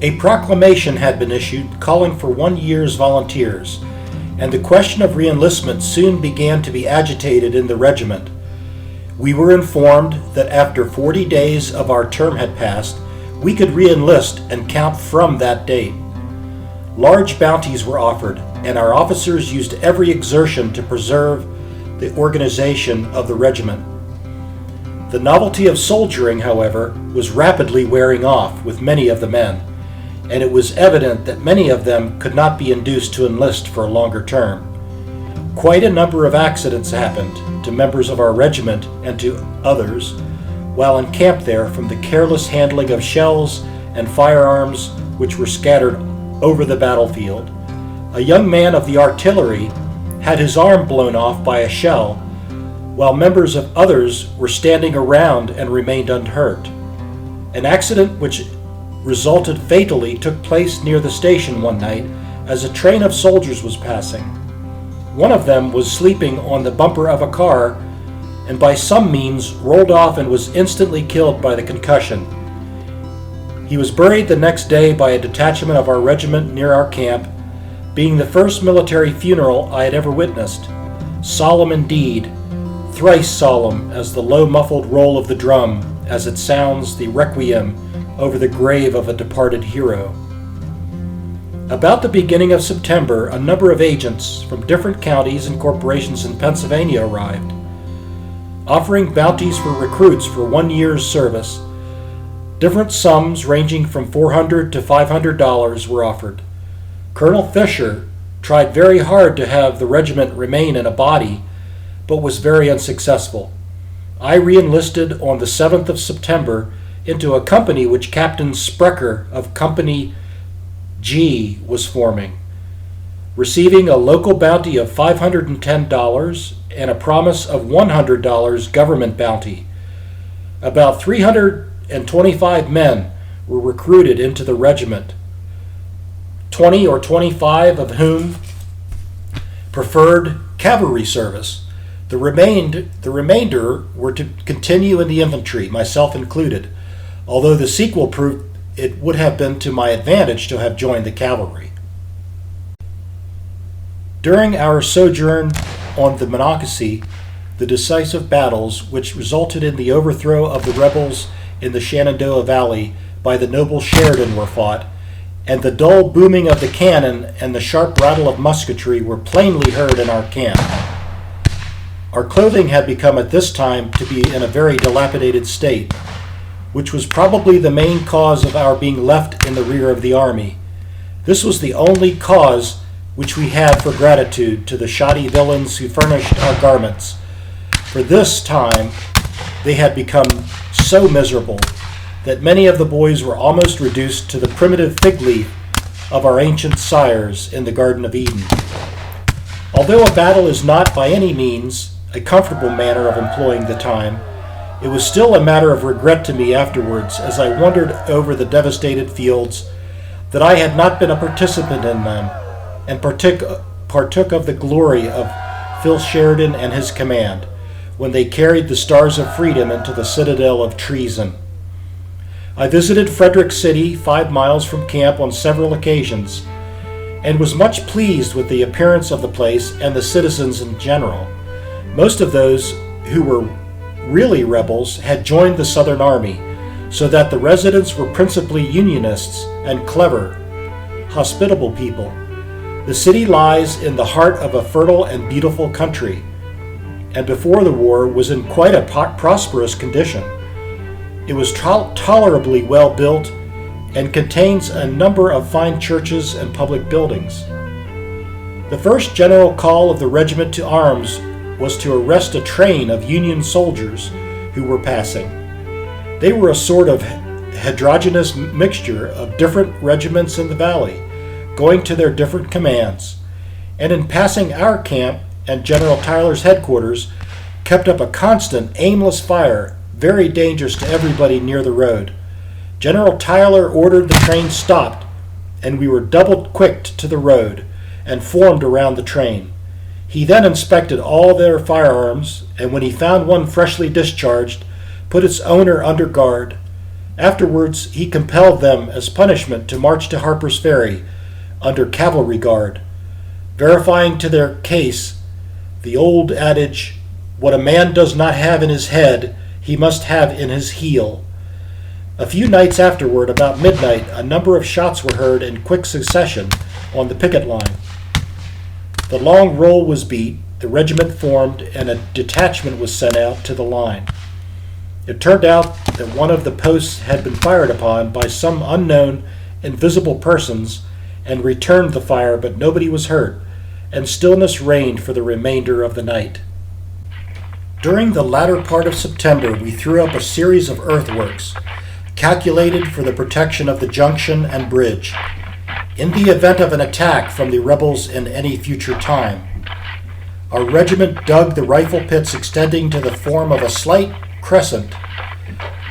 A proclamation had been issued calling for 1 year's volunteers, and the question of reenlistment soon began to be agitated in the regiment. We were informed that after 40 days of our term had passed, we could reenlist and count from that date. Large bounties were offered, and our officers used every exertion to preserve the organization of the regiment. The novelty of soldiering, however, was rapidly wearing off with many of the men, and it was evident that many of them could not be induced to enlist for a longer term. Quite a number of accidents happened to members of our regiment and to others while encamped there from the careless handling of shells and firearms which were scattered over the battlefield. A young man of the artillery had his arm blown off by a shell, while members of others were standing around and remained unhurt. An accident which resulted fatally took place near the station one night as a train of soldiers was passing. One of them was sleeping on the bumper of a car and by some means rolled off and was instantly killed by the concussion. He was buried the next day by a detachment of our regiment near our camp, being the first military funeral I had ever witnessed. Solemn indeed, thrice solemn as the low muffled roll of the drum as it sounds the requiem over the grave of a departed hero. About the beginning of September, a number of agents from different counties and corporations in Pennsylvania arrived, offering bounties for recruits for 1 year's service. Different sums ranging from $400 to $500 were offered. Colonel Fisher tried very hard to have the regiment remain in a body, but was very unsuccessful. I reenlisted on the 7th of September into a company which Captain Sprecher of Company G was forming, receiving a local bounty of $510 and a promise of $100 government bounty. About 325 men were recruited into the regiment, 20 or 25 of whom preferred cavalry service. The remainder were to continue in the infantry, myself included, although the sequel proved it would have been to my advantage to have joined the cavalry. During our sojourn on the Monocacy, the decisive battles which resulted in the overthrow of the rebels in the Shenandoah Valley by the noble Sheridan were fought, and the dull booming of the cannon and the sharp rattle of musketry were plainly heard in our camp. Our clothing had become at this time to be in a very dilapidated state, which was probably the main cause of our being left in the rear of the army. This was the only cause which we had for gratitude to the shoddy villains who furnished our garments. For this time they had become so miserable that many of the boys were almost reduced to the primitive fig leaf of our ancient sires in the Garden of Eden. Although a battle is not by any means a comfortable manner of employing the time, it was still a matter of regret to me afterwards as I wandered over the devastated fields that I had not been a participant in them and partook of the glory of Phil Sheridan and his command when they carried the Stars of Freedom into the citadel of treason. I visited Frederick City, 5 miles from camp, on several occasions, and was much pleased with the appearance of the place and the citizens in general. Most of those who were really rebels had joined the Southern Army, so that the residents were principally Unionists and clever, hospitable people. The city lies in the heart of a fertile and beautiful country, and before the war was in quite a prosperous condition. It was tolerably well built and contains a number of fine churches and public buildings. The first general call of the regiment to arms was to arrest a train of Union soldiers who were passing. They were a sort of heterogeneous mixture of different regiments in the valley, going to their different commands, and in passing our camp and General Tyler's headquarters, kept up a constant, aimless fire, very dangerous to everybody near the road. General Tyler ordered the train stopped, and we were double-quicked to the road and formed around the train. He then inspected all their firearms, and when he found one freshly discharged, put its owner under guard. Afterwards, he compelled them as punishment to march to Harper's Ferry under cavalry guard, verifying to their case the old adage, "What a man does not have in his head, he must have in his heel." A few nights afterward, about midnight, a number of shots were heard in quick succession on the picket line. The long roll was beat, the regiment formed, and a detachment was sent out to the line. It turned out that one of the posts had been fired upon by some unknown, invisible persons and returned the fire, but nobody was hurt, and stillness reigned for the remainder of the night. During the latter part of September, we threw up a series of earthworks, calculated for the protection of the junction and bridge, in the event of an attack from the rebels in any future time. Our regiment dug the rifle pits extending to the form of a slight crescent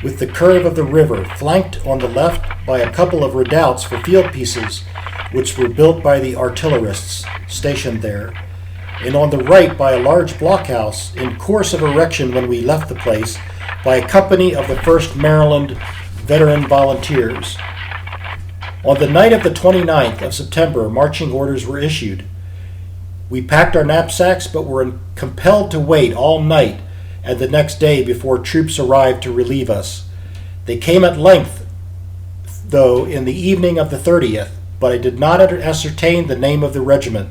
with the curve of the river, flanked on the left by a couple of redoubts for field pieces, which were built by the artillerists stationed there, and on the right by a large blockhouse in course of erection when we left the place by a company of the 1st Maryland Veteran Volunteers. On the night of the 29th of September, marching orders were issued. We packed our knapsacks, but were compelled to wait all night and the next day before troops arrived to relieve us. They came at length, though, in the evening of the 30th, but I did not ascertain the name of the regiment.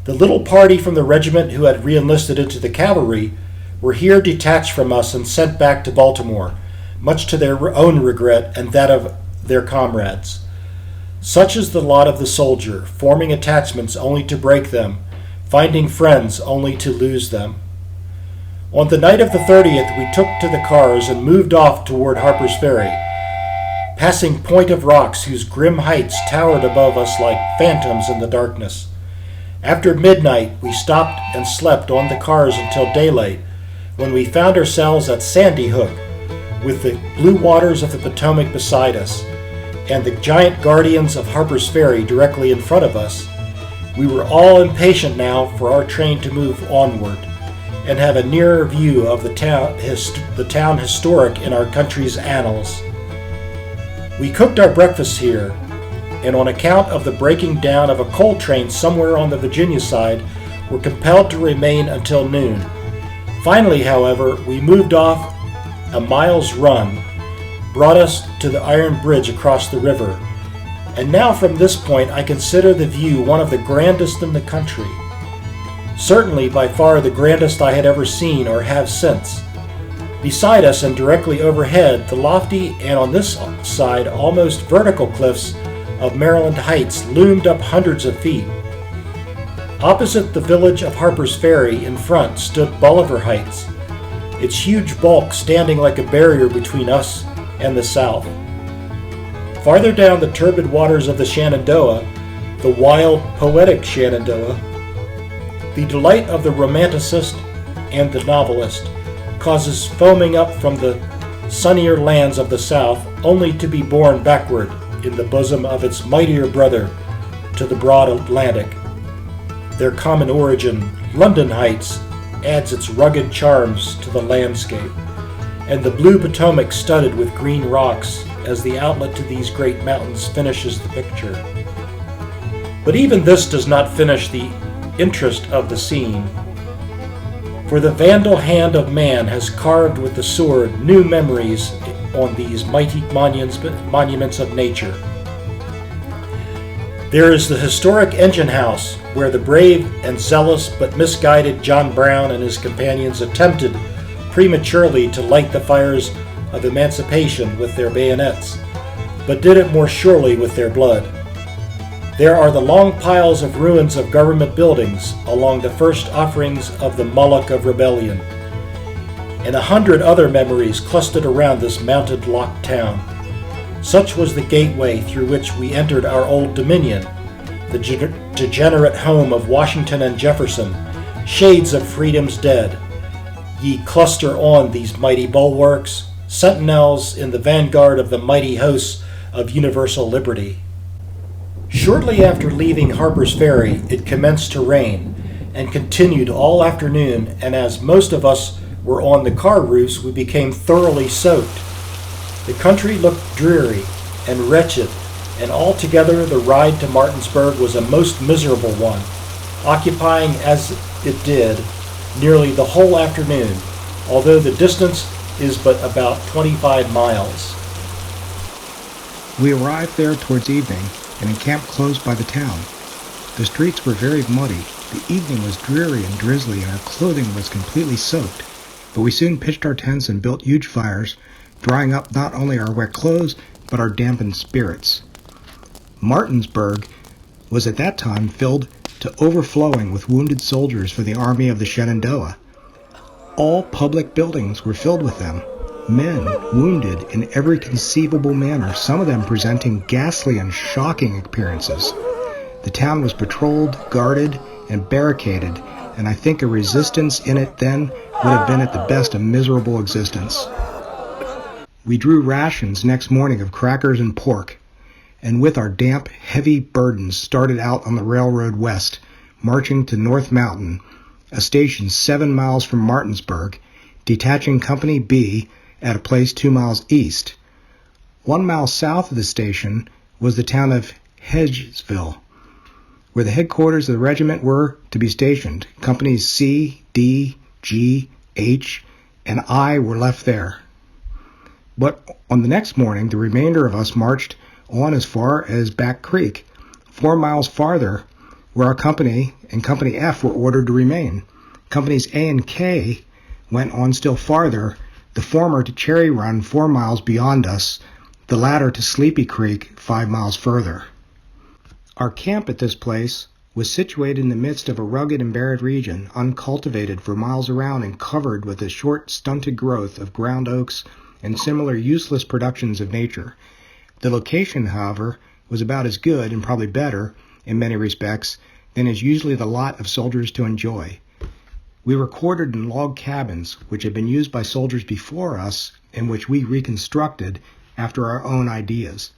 The little party from the regiment who had reenlisted into the cavalry were here detached from us and sent back to Baltimore, much to their own regret and that of their comrades. Such is the lot of the soldier, forming attachments only to break them, finding friends only to lose them. On the night of the 30th, we took to the cars and moved off toward Harper's Ferry, passing Point of Rocks whose grim heights towered above us like phantoms in the darkness. After midnight, we stopped and slept on the cars until daylight, when we found ourselves at Sandy Hook, with the blue waters of the Potomac beside us, and the giant guardians of Harper's Ferry directly in front of us. We were all impatient now for our train to move onward, and have a nearer view of the town historic in our country's annals. We cooked our breakfast here, and on account of the breaking down of a coal train somewhere on the Virginia side, were compelled to remain until noon. Finally, however, we moved off. A mile's run brought us to the iron bridge across the river, and now from this point I consider the view one of the grandest in the country. Certainly by far the grandest I had ever seen or have since. Beside us and directly overhead, the lofty and on this side almost vertical cliffs of Maryland Heights loomed up hundreds of feet. Opposite the village of Harper's Ferry in front stood Bolivar Heights, its huge bulk standing like a barrier between us and the south. Farther down the turbid waters of the Shenandoah, the wild, poetic Shenandoah, the delight of the romanticist and the novelist, causes foaming up from the sunnier lands of the south only to be borne backward in the bosom of its mightier brother to the broad Atlantic. Their common origin, London Heights, adds its rugged charms to the landscape, and the blue Potomac studded with green rocks as the outlet to these great mountains finishes the picture. But even this does not finish the interest of the scene, for the vandal hand of man has carved with the sword new memories on these mighty monuments of nature. There is the historic engine house where the brave and zealous but misguided John Brown and his companions attempted prematurely to light the fires of emancipation with their bayonets, but did it more surely with their blood. There are the long piles of ruins of government buildings along the first offerings of the Moloch of Rebellion, and 100 other memories clustered around this mounted locked town. Such was the gateway through which we entered our old dominion, the degenerate home of Washington and Jefferson, shades of freedom's dead. Ye cluster on these mighty bulwarks, sentinels in the vanguard of the mighty hosts of universal liberty. Shortly after leaving Harper's Ferry, it commenced to rain, and continued all afternoon, and as most of us were on the car roofs, we became thoroughly soaked. The country looked dreary and wretched, and altogether the ride to Martinsburg was a most miserable one, occupying as it did nearly the whole afternoon, although the distance is but about 25 miles. We arrived there towards evening and encamped close by the town. The streets were very muddy, the evening was dreary and drizzly, and our clothing was completely soaked, but we soon pitched our tents and built huge fires, drying up not only our wet clothes, but our dampened spirits. Martinsburg was at that time filled to overflowing with wounded soldiers for the Army of the Shenandoah. All public buildings were filled with them, men wounded in every conceivable manner, some of them presenting ghastly and shocking appearances. The town was patrolled, guarded, and barricaded, and I think a resistance in it then would have been at the best a miserable existence. We drew rations next morning of crackers and pork, and with our damp, heavy burdens started out on the railroad west, marching to North Mountain, a station 7 miles from Martinsburg, detaching Company B at a place 2 miles east. 1 mile south of the station was the town of Hedgesville, where the headquarters of the regiment were to be stationed. Companies C, D, G, H, and I were left there. But on the next morning, the remainder of us marched on as far as Back Creek, 4 miles farther, where our company and Company F were ordered to remain. Companies A and K went on still farther, the former to Cherry Run 4 miles beyond us, the latter to Sleepy Creek 5 miles further. Our camp at this place was situated in the midst of a rugged and barren region, uncultivated for miles around and covered with a short, stunted growth of ground oaks and similar useless productions of nature. The location, however, was about as good, and probably better, in many respects, than is usually the lot of soldiers to enjoy. We were quartered in log cabins, which had been used by soldiers before us, and which we reconstructed after our own ideas.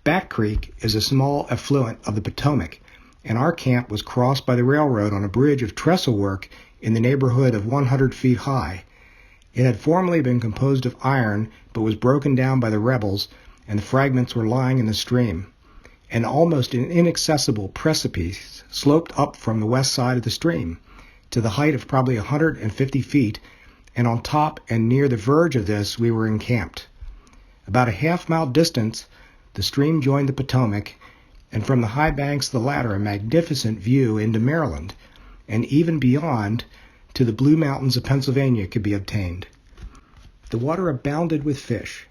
Back Creek is a small affluent of the Potomac, and our camp was crossed by the railroad on a bridge of trestle work in the neighborhood of 100 feet high. It had formerly been composed of iron, but was broken down by the rebels, and the fragments were lying in the stream. An almost inaccessible precipice sloped up from the west side of the stream, to the height of probably 150 feet, and on top and near the verge of this we were encamped. About a half-mile distance, the stream joined the Potomac, and from the high banks of the latter a magnificent view into Maryland, and even beyond, to the Blue Mountains of Pennsylvania could be obtained. The water abounded with fish,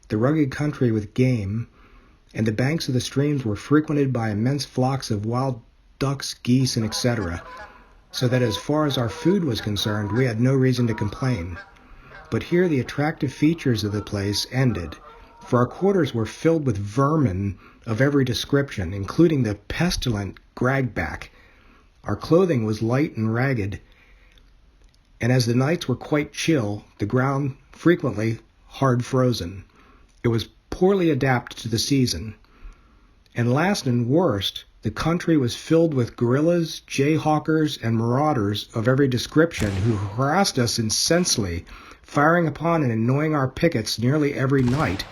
the rugged country with game, and the banks of the streams were frequented by immense flocks of wild ducks, geese, and etc., so that as far as our food was concerned, we had no reason to complain. But here the attractive features of the place ended, for our quarters were filled with vermin of every description, including the pestilent gragback. Our clothing was light and ragged, and as the nights were quite chill, the ground frequently hard frozen. It was poorly adapted to the season. And last and worst, the country was filled with guerrillas, jayhawkers, and marauders of every description who harassed us incessantly, firing upon and annoying our pickets nearly every night,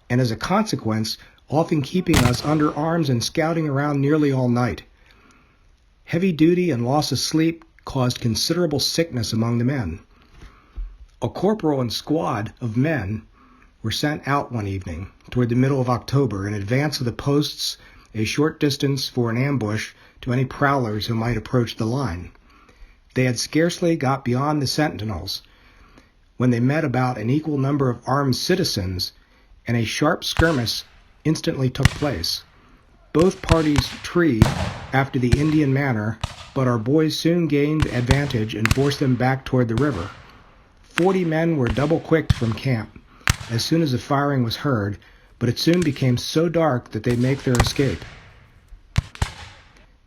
and as a consequence, often keeping us under arms and scouting around nearly all night. Heavy duty and loss of sleep caused considerable sickness among the men. A corporal and squad of men were sent out one evening, toward the middle of October, in advance of the posts, a short distance for an ambush to any prowlers who might approach the line. They had scarcely got beyond the sentinels when they met about an equal number of armed citizens, and a sharp skirmish instantly took place. Both parties treed after the Indian manner, but our boys soon gained advantage and forced them back toward the river. 40 men were double-quicked from camp as soon as the firing was heard, but it soon became so dark that they made their escape.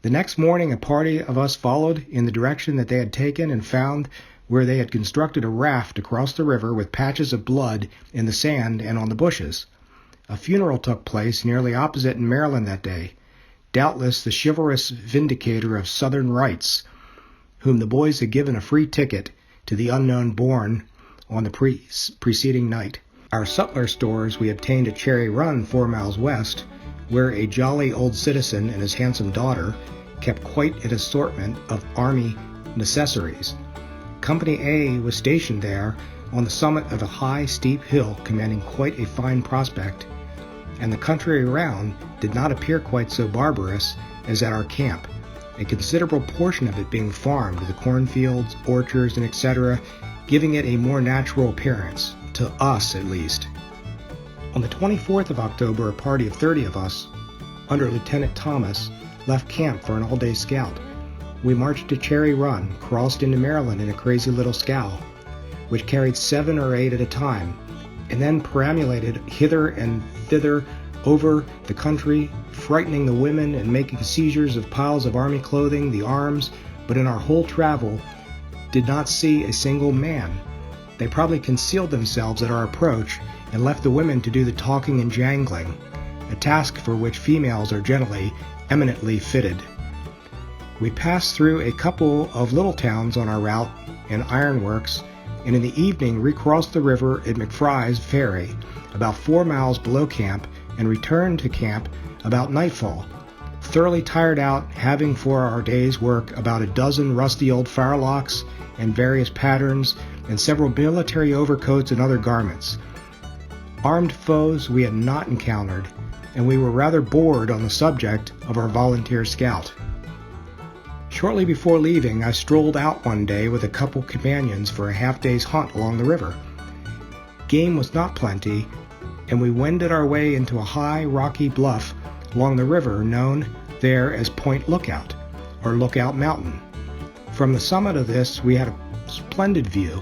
The next morning a party of us followed in the direction that they had taken and found where they had constructed a raft across the river with patches of blood in the sand and on the bushes. A funeral took place nearly opposite in Maryland that day, doubtless the chivalrous vindicator of Southern rights, whom the boys had given a free ticket to the unknown born on the preceding night. Our sutler stores we obtained at Cherry Run 4 miles west, where a jolly old citizen and his handsome daughter kept quite an assortment of Army necessaries. Company A was stationed there on the summit of a high, steep hill commanding quite a fine prospect, and the country around did not appear quite so barbarous as at our camp, a considerable portion of it being farmed, the cornfields, orchards, and etc., giving it a more natural appearance, to us at least. On the 24th of October, a party of 30 of us, under Lieutenant Thomas, left camp for an all-day scout. We marched to Cherry Run, crossed into Maryland in a crazy little scow, which carried 7 or 8 at a time, and then perambulated hither and thither over the country, frightening the women and making seizures of piles of army clothing, the arms, but in our whole travel did not see a single man. They probably concealed themselves at our approach and left the women to do the talking and jangling, a task for which females are generally eminently fitted. We passed through a couple of little towns on our route and ironworks, and in the evening recrossed the river at McFry's Ferry, about 4 miles below camp, and returned to camp about nightfall, thoroughly tired out, having for our day's work about a dozen rusty old firelocks and various patterns, and several military overcoats and other garments. Armed foes we had not encountered, and we were rather bored on the subject of our volunteer scout. Shortly before leaving, I strolled out one day with a couple companions for a half-day's hunt along the river. Game was not plenty, and we wended our way into a high, rocky bluff along the river known there as Point Lookout, or Lookout Mountain. From the summit of this we had a splendid view,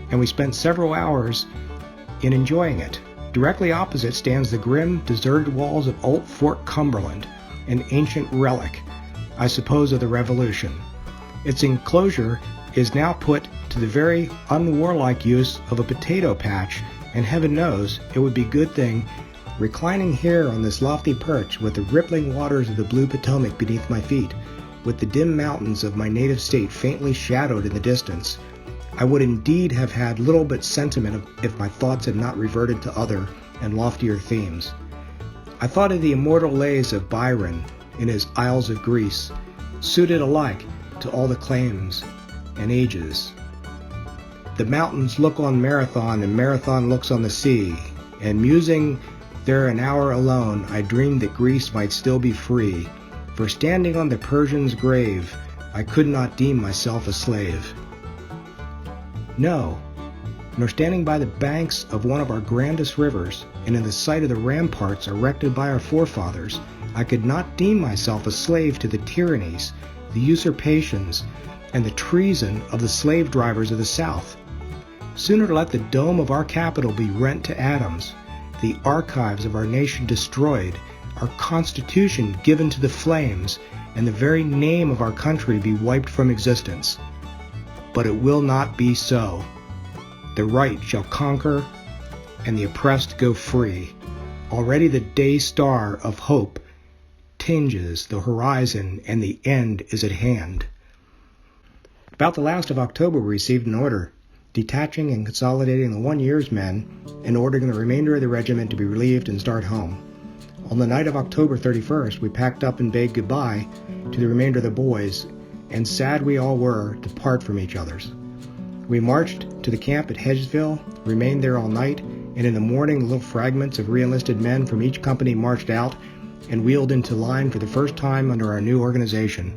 and we spent several hours in enjoying it. Directly opposite stands the grim, deserted walls of old Fort Cumberland, an ancient relic, I suppose, of the Revolution. Its enclosure is now put to the very unwarlike use of a potato patch, and heaven knows it would be a good thing, reclining here on this lofty perch with the rippling waters of the blue Potomac beneath my feet, with the dim mountains of my native state faintly shadowed in the distance. I would indeed have had little but sentiment if my thoughts had not reverted to other and loftier themes. I thought of the immortal lays of Byron in his Isles of Greece, suited alike to all the claims and ages. The mountains look on Marathon, and Marathon looks on the sea, and musing there an hour alone, I dreamed that Greece might still be free, for standing on the Persian's grave, I could not deem myself a slave. No, nor standing by the banks of one of our grandest rivers, and in the sight of the ramparts erected by our forefathers, I could not deem myself a slave to the tyrannies, the usurpations, and the treason of the slave drivers of the South. Sooner let the dome of our capital be rent to atoms, the archives of our nation destroyed, our Constitution given to the flames, and the very name of our country be wiped from existence. But it will not be so. The right shall conquer, and the oppressed go free. Already the day star of hope tinges the horizon, and the end is at hand. About the last of October we received an order, detaching and consolidating the 1 year's men, and ordering the remainder of the regiment to be relieved and start home. On the night of October 31st, we packed up and bade goodbye to the remainder of the boys, and sad we all were to part from each others. We marched to the camp at Hedgesville, remained there all night, and in the morning little fragments of re-enlisted men from each company marched out and wheeled into line for the first time under our new organization.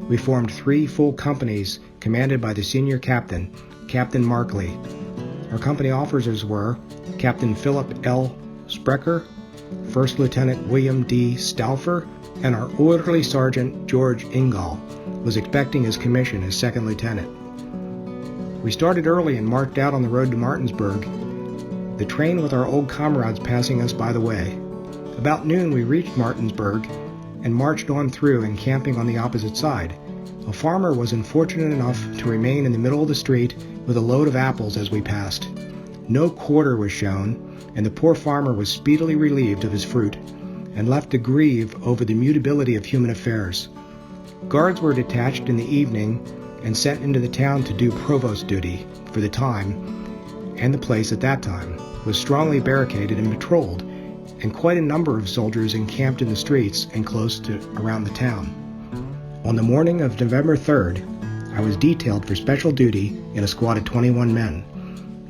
We formed 3 full companies commanded by the senior captain, Captain Markley. Our company officers were Captain Philip L. Sprecher, First Lieutenant William D. Stauffer, and our orderly sergeant George Ingall was expecting his commission as second lieutenant. We started early and marched out on the road to Martinsburg, the train with our old comrades passing us by the way. About noon we reached Martinsburg and marched on through, encamping on the opposite side. A farmer was unfortunate enough to remain in the middle of the street with a load of apples as we passed. No quarter was shown, and the poor farmer was speedily relieved of his fruit, and left to grieve over the mutability of human affairs. Guards were detached in the evening and sent into the town to do provost duty for the time, and the place at that time was strongly barricaded and patrolled, and quite a number of soldiers encamped in the streets and close to around the town. On the morning of November 3rd, I was detailed for special duty in a squad of 21 men,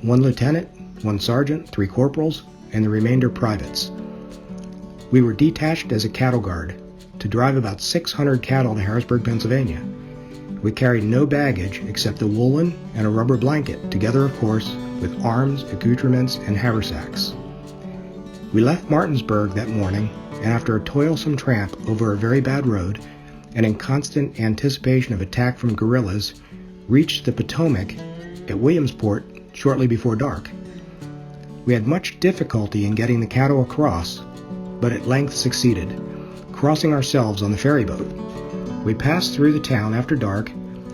1 lieutenant, 1 sergeant, 3 corporals, and the remainder privates. We were detached as a cattle guard to drive about 600 cattle to Harrisburg, Pennsylvania. We carried no baggage except a woolen and a rubber blanket, together of course with arms, accoutrements, and haversacks. We left Martinsburg that morning, and after a toilsome tramp over a very bad road, and in constant anticipation of attack from guerrillas, reached the Potomac at Williamsport shortly before dark. We had much difficulty in getting the cattle across, but at length succeeded, crossing ourselves on the ferry boat. We passed through the town after dark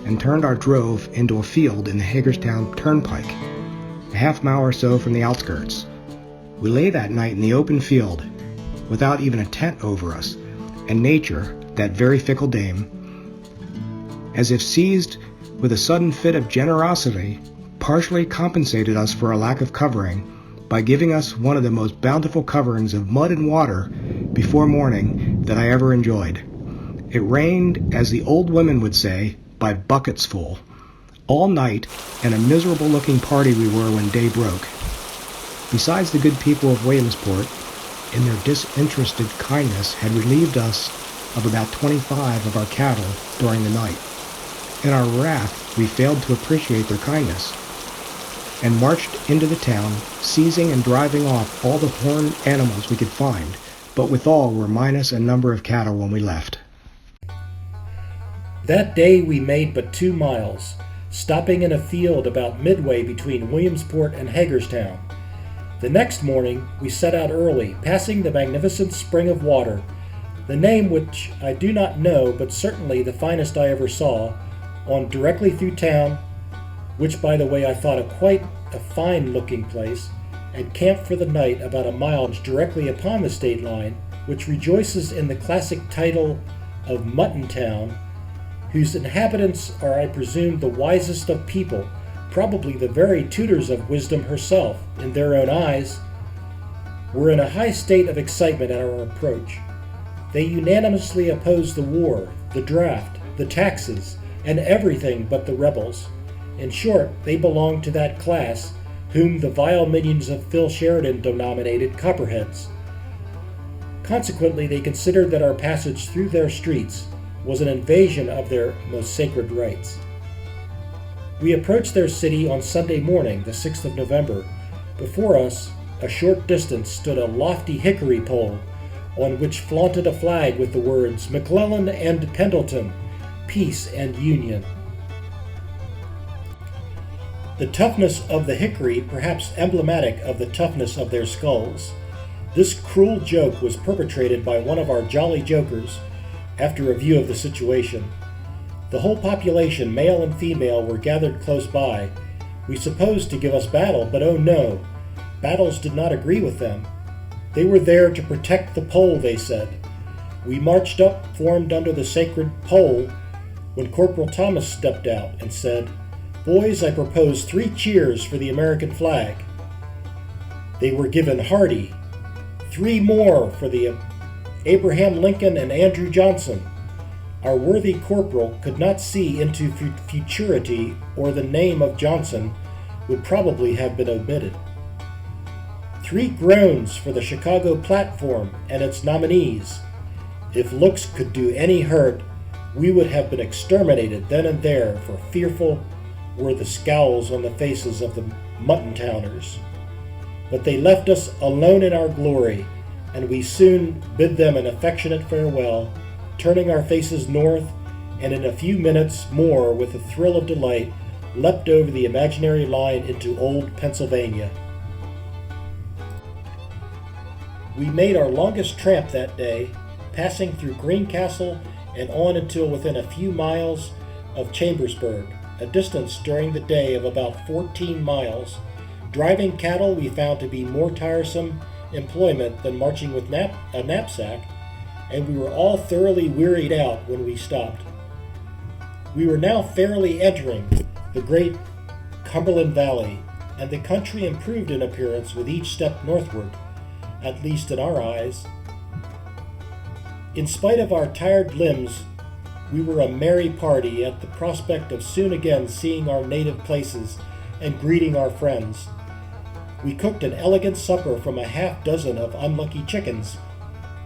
and turned our drove into a field in the Hagerstown Turnpike, a half-mile or so from the outskirts. We lay that night in the open field, without even a tent over us, and nature, that very fickle dame, as if seized with a sudden fit of generosity, partially compensated us for a lack of covering by giving us one of the most bountiful coverings of mud and water before morning that I ever enjoyed. It rained, as the old women would say, by buckets full, all night, and a miserable-looking party we were when day broke. Besides, the good people of Williamsport, in their disinterested kindness, had relieved us of about 25 of our cattle during the night. In our wrath, we failed to appreciate their kindness, and marched into the town, seizing and driving off all the horned animals we could find, but withal were minus a number of cattle when we left. That day we made but 2 miles, stopping in a field about midway between Williamsport and Hagerstown. The next morning we set out early, passing the magnificent spring of water, the name which I do not know, but certainly the finest I ever saw, on directly through town, which by the way I thought quite a fine-looking place, and camped for the night about a mile directly upon the state line, which rejoices in the classic title of Mutton Town, whose inhabitants are, I presume, the wisest of people, probably the very tutors of wisdom herself, in their own eyes, were in a high state of excitement at our approach. They unanimously opposed the war, the draft, the taxes, and everything but the rebels. In short, they belonged to that class whom the vile minions of Phil Sheridan denominated Copperheads. Consequently, they considered that our passage through their streets was an invasion of their most sacred rights. We approached their city on Sunday morning, the 6th of November. Before us, a short distance, stood a lofty hickory pole on which flaunted a flag with the words McClellan and Pendleton, Peace and Union. The toughness of the hickory perhaps emblematic of the toughness of their skulls. This cruel joke was perpetrated by one of our jolly jokers after a view of the situation. The whole population, male and female, were gathered close by. We supposed to give us battle, but oh no, battles did not agree with them. They were there to protect the pole, they said. We marched up, formed under the sacred pole, when Corporal Thomas stepped out and said, "Boys, I propose 3 cheers for the American flag." They were given hearty, 3 more for the Abraham Lincoln and Andrew Johnson. Our worthy corporal could not see into futurity, or the name of Johnson would probably have been omitted. 3 groans for the Chicago platform and its nominees. If looks could do any hurt, we would have been exterminated then and there, for fearful were the scowls on the faces of the Mutton Towners. But they left us alone in our glory, and we soon bid them an affectionate farewell, turning our faces north, and in a few minutes more, with a thrill of delight, leapt over the imaginary line into old Pennsylvania. We made our longest tramp that day, passing through Greencastle and on until within a few miles of Chambersburg, a distance during the day of about 14 miles. Driving cattle we found to be more tiresome employment than marching with a knapsack, and we were all thoroughly wearied out when we stopped. We were now fairly entering the great Cumberland Valley, and the country improved in appearance with each step northward, at least in our eyes. In spite of our tired limbs, we were a merry party at the prospect of soon again seeing our native places and greeting our friends. We cooked an elegant supper from a half-dozen of unlucky chickens,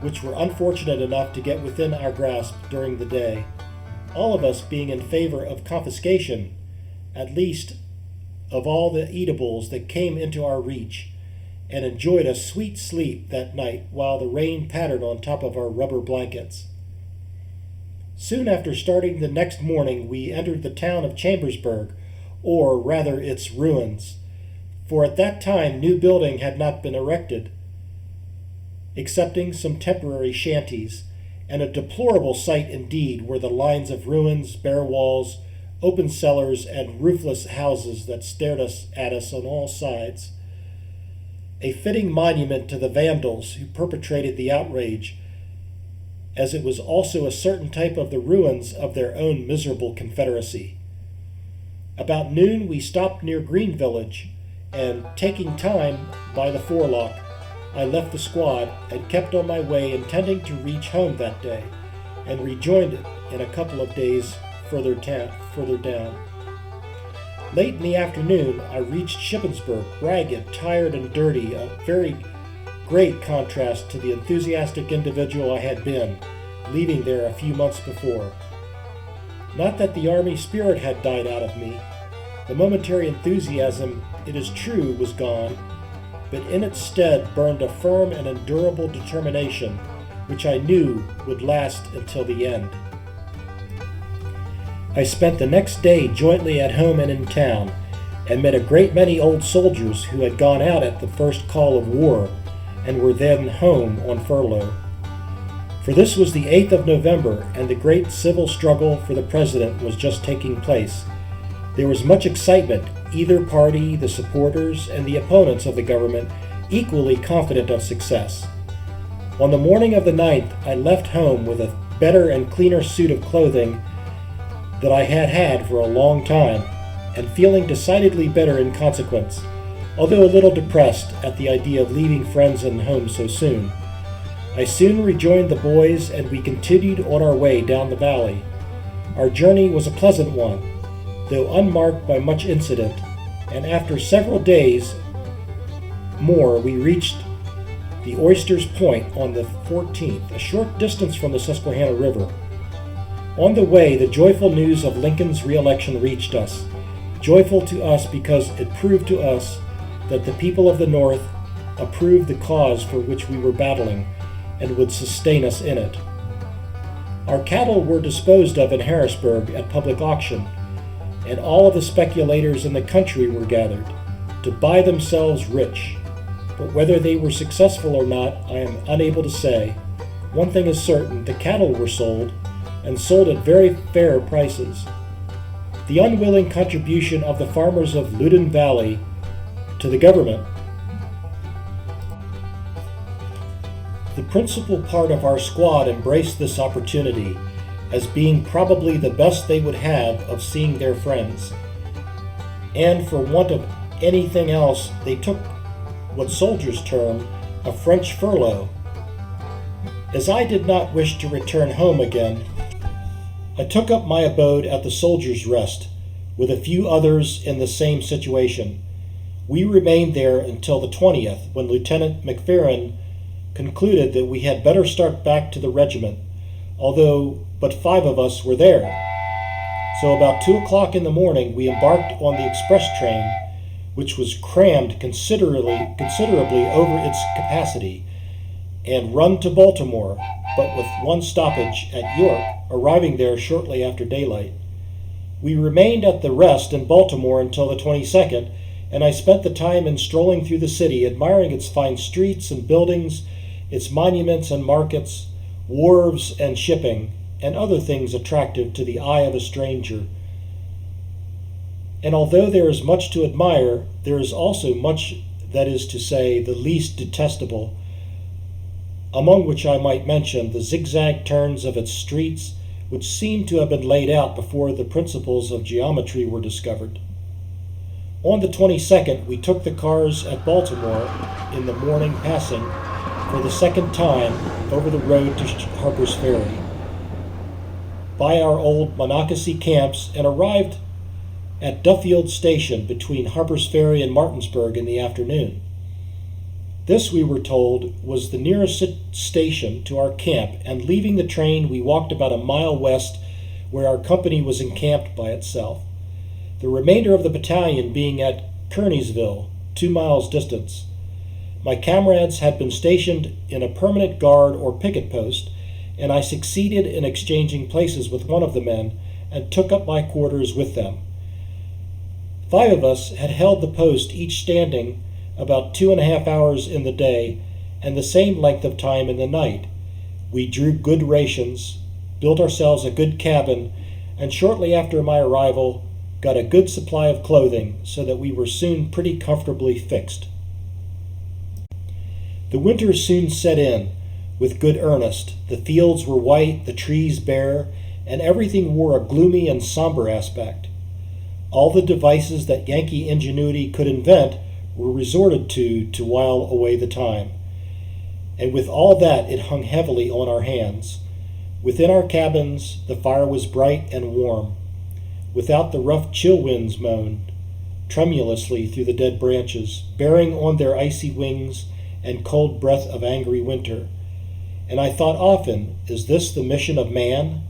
which were unfortunate enough to get within our grasp during the day, all of us being in favor of confiscation, at least of all the eatables that came into our reach, and enjoyed a sweet sleep that night while the rain pattered on top of our rubber blankets. Soon after starting the next morning, we entered the town of Chambersburg, or rather its ruins, for at that time new building had not been erected, excepting some temporary shanties, and a deplorable sight indeed were the lines of ruins, bare walls, open cellars, and roofless houses that stared at us on all sides. A fitting monument to the vandals who perpetrated the outrage, as it was also a certain type of the ruins of their own miserable confederacy. About noon we stopped near Green Village, and taking time by the forelock, I left the squad and kept on my way, intending to reach home that day, and rejoined it in a couple of days further down. Late in the afternoon, I reached Shippensburg, ragged, tired, and dirty, a very great contrast to the enthusiastic individual I had been, leaving there a few months before. Not that the army spirit had died out of me. The momentary enthusiasm, it is true, was gone, but in its stead burned a firm and endurable determination, which I knew would last until the end. I spent the next day jointly at home and in town, and met a great many old soldiers who had gone out at the first call of war, and were then home on furlough. For this was the 8th of November, and the great civil struggle for the president was just taking place. There was much excitement, either party, the supporters, and the opponents of the government equally confident of success. On the morning of the 9th, I left home with a better and cleaner suit of clothing that I had had for a long time, and feeling decidedly better in consequence, although a little depressed at the idea of leaving friends and home so soon. I soon rejoined the boys, and we continued on our way down the valley. Our journey was a pleasant one, though unmarked by much incident, and after several days more we reached the Oyster's Point on the 14th, a short distance from the Susquehanna River. On the way, the joyful news of Lincoln's re-election reached us, joyful to us because it proved to us that the people of the North approved the cause for which we were battling and would sustain us in it. Our cattle were disposed of in Harrisburg at public auction, and all of the speculators in the country were gathered to buy themselves rich. But whether they were successful or not, I am unable to say. One thing is certain, the cattle were sold, and sold at very fair prices. The unwilling contribution of the farmers of Loudoun Valley to the government. The principal part of our squad embraced this opportunity as being probably the best they would have of seeing their friends, and for want of anything else they took what soldiers term a French furlough. As I did not wish to return home again, I took up my abode at the Soldiers' Rest, with a few others in the same situation. We remained there until the 20th, when Lieutenant McFerrin concluded that we had better start back to the regiment, although but 5 of us were there. So about 2 o'clock in the morning we embarked on the express train, which was crammed considerably over its capacity, and run to Baltimore, but with one stoppage at York, arriving there shortly after daylight. We remained at the Rest in Baltimore until the 22nd, and I spent the time in strolling through the city, admiring its fine streets and buildings, its monuments and markets, wharves and shipping, and other things attractive to the eye of a stranger. And although there is much to admire, there is also much that is to say the least detestable, among which I might mention the zigzag turns of its streets, which seem to have been laid out before the principles of geometry were discovered. On the 22nd, we took the cars at Baltimore in the morning, passing for the second time over the road to Harper's Ferry, by our old Monocacy camps, and arrived at Duffield Station between Harper's Ferry and Martinsburg in the afternoon. This, we were told, was the nearest station to our camp, and leaving the train, we walked about a mile west where our company was encamped by itself, the remainder of the battalion being at Kearneysville, 2 miles distance. My comrades had been stationed in a permanent guard or picket post, and I succeeded in exchanging places with one of the men and took up my quarters with them. 5 of us had held the post, each standing about 2.5 hours in the day and the same length of time in the night. We drew good rations, built ourselves a good cabin, and shortly after my arrival got a good supply of clothing, so that we were soon pretty comfortably fixed. The winter soon set in with good earnest. The fields were white, the trees bare, and everything wore a gloomy and somber aspect. All the devices that Yankee ingenuity could invent were resorted to while away the time. And with all that, it hung heavily on our hands. Within our cabins, the fire was bright and warm. Without, the rough chill winds moaned tremulously through the dead branches, bearing on their icy wings and cold breath of angry winter. And I thought often, is this the mission of man,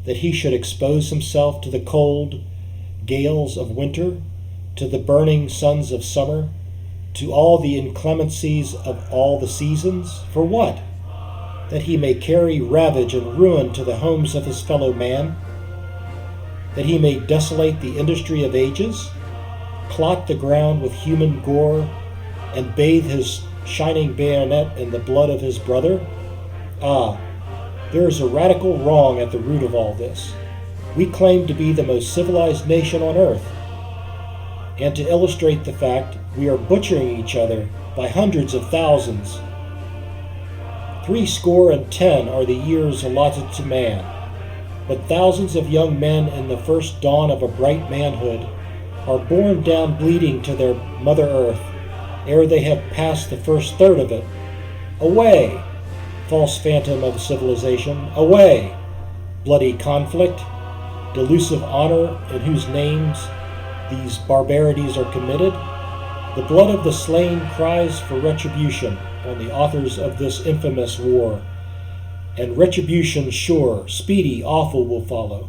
that he should expose himself to the cold gales of winter, to the burning suns of summer, to all the inclemencies of all the seasons? For what? That he may carry ravage and ruin to the homes of his fellow man? That he may desolate the industry of ages, clot the ground with human gore, and bathe his shining bayonet in the blood of his brother? Ah, there is a radical wrong at the root of all this. We claim to be the most civilized nation on earth, and to illustrate the fact, we are butchering each other by hundreds of thousands. 70 are the years allotted to man, but thousands of young men in the first dawn of a bright manhood are borne down bleeding to their Mother Earth ere they have passed the first third of it. Away, false phantom of civilization, away, bloody conflict, delusive honor in whose names these barbarities are committed. The blood of the slain cries for retribution on the authors of this infamous war, and retribution sure, speedy, awful will follow.